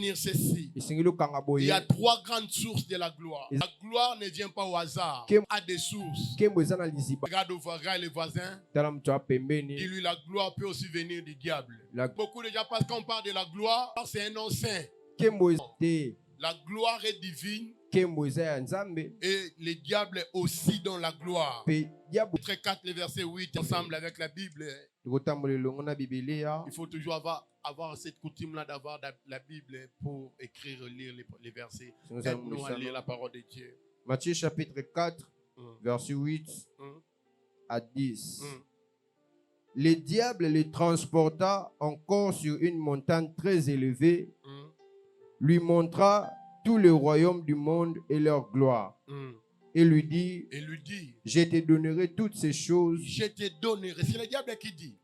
retenir ceci. Il y a 3 grandes sources de la gloire. La gloire ne vient pas au hasard. Il y a des sources. Regarde les voisins. Dis-lui, la gloire peut aussi venir du diable. Beaucoup de gens, parce qu'on parle de la gloire, c'est un nom saint. La gloire est divine. Et le diable est aussi dans la gloire. Chapitre 4, le verset 8, ensemble avec la Bible. Il faut toujours avoir cette coutume-là d'avoir la Bible pour écrire, lire les versets. Aide-nous à lire la parole de Dieu. Matthieu chapitre 4, verset 8 à 10. Le diable les transporta encore sur une montagne très élevée, lui montra tout le royaume du monde et leur gloire. Et lui dit, je te donnerai toutes ces choses. Je te donnerai. C'est le diable qui dit.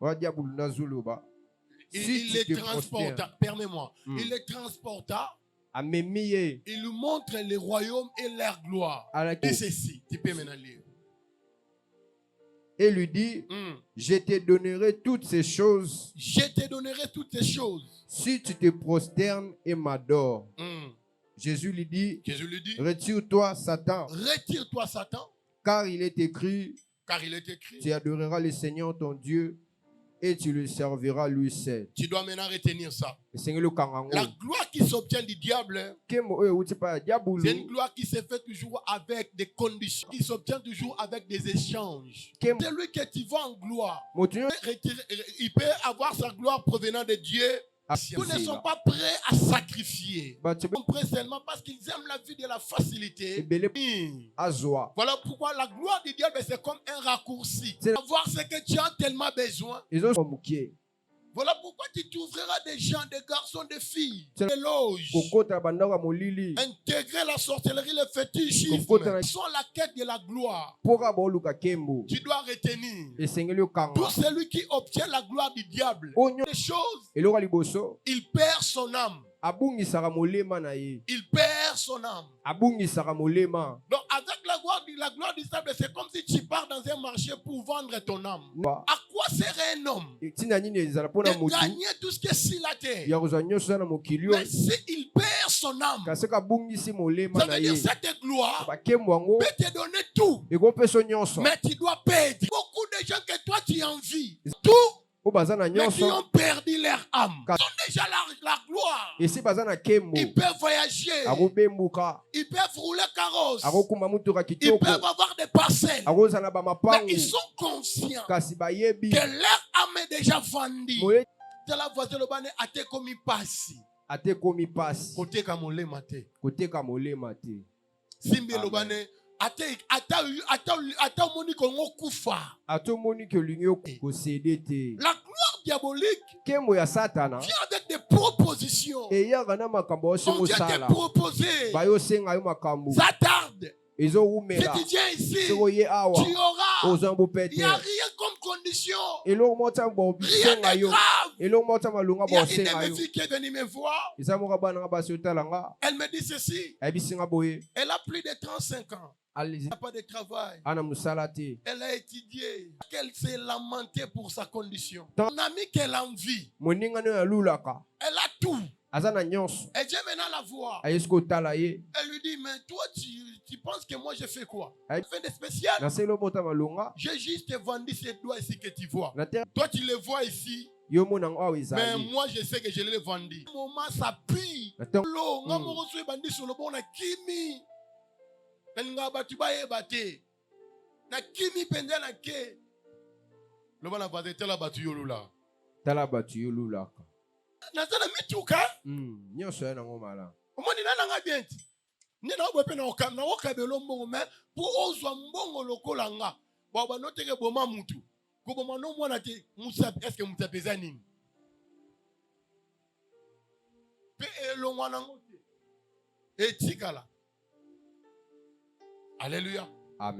Il les transporta. Permets-moi. Il les transporta. Il lui montre le royaume et leur gloire. Et ceci, tu peux maintenant lire. Et lui dit, je te donnerai toutes ces choses. Je te donnerai toutes ces choses. Si tu te prosternes et m'adores. Jésus lui dit, retire-toi, Satan. Retire-toi, Satan. Car il est écrit, tu adoreras le Seigneur ton Dieu et tu le serviras lui seul. Tu dois maintenant retenir ça. La gloire qui s'obtient du diable, c'est une gloire qui se fait toujours avec des conditions, qui s'obtient toujours avec des échanges. Celui que tu vois en gloire, il peut avoir sa gloire provenant de Dieu. Ils ne sont pas prêts à sacrifier. Ils sont prêts seulement parce qu'ils aiment la vie de la facilité. Voilà pourquoi la gloire du diable, c'est comme un raccourci. Avoir ce que tu as tellement besoin. Voilà pourquoi tu t'ouvriras des gens, des garçons, des filles, des loges. Intégrer la sorcellerie, le fétichisme. Ils sont la quête de la gloire. Tu dois retenir. Tout celui qui obtient la gloire du diable, des choses, il perd son âme. Il perd son âme. Donc avec la gloire du diable, c'est comme si tu pars dans un marché pour vendre ton âme. À quoi serait un homme de gagner tout ce qui est sur la terre? Mais s'il perd son âme, ça veut dire cette gloire peut te donner tout. Mais tu dois perdre. Beaucoup de gens que toi tu envies, tout. Mais qui ont perdu leur âme. Ils ont déjà la gloire. Ils peuvent voyager. Ils peuvent rouler carrosse. Ils peuvent avoir des parcelles. Mais ils sont conscients que leur âme est déjà vendue. C'est la voiture de l'obane a été commis passi. Côté kamole mate. Simbi l'obane. La gloire diabolique vient avec des propositions. On vient te proposer. Ça tarde. Si tu viens ici, tu auras. Il n'y a rien comme condition. Rien de grave. Il y a une de mes filles qui est venue me voir. Elle me dit ceci. Elle a plus de 35 ans. Elle n'a pas de travail. Elle a étudié. Elle s'est lamentée pour sa condition. Mon ami qu'elle envie. Elle a tout. Elle vient maintenant la voir. Elle lui dit, mais toi, tu penses que moi, je fais quoi? Je fais des spéciales. J'ai juste vendu ces doigts ici que tu vois. Toi, tu les vois ici. Mais moi, je sais que je les ai vendus. Au moment, ça pue. L'eau, on a vendu sur le bon, on a kimi. Na kimi pende na ke. Le bon a battu tela batu yolula. Nazana mituka. Nyonso ya nango mala. Omoni na nga bienti. Ni na obepe na okam na okabelo mbongo me pour ozwa mbongo lokola nga. Ba ba noteke boma mutu. Ko boma no mwana te musa est-ce que musa pesa nini? Pe elongwa nango te. Etikala. Alléluia. Amen.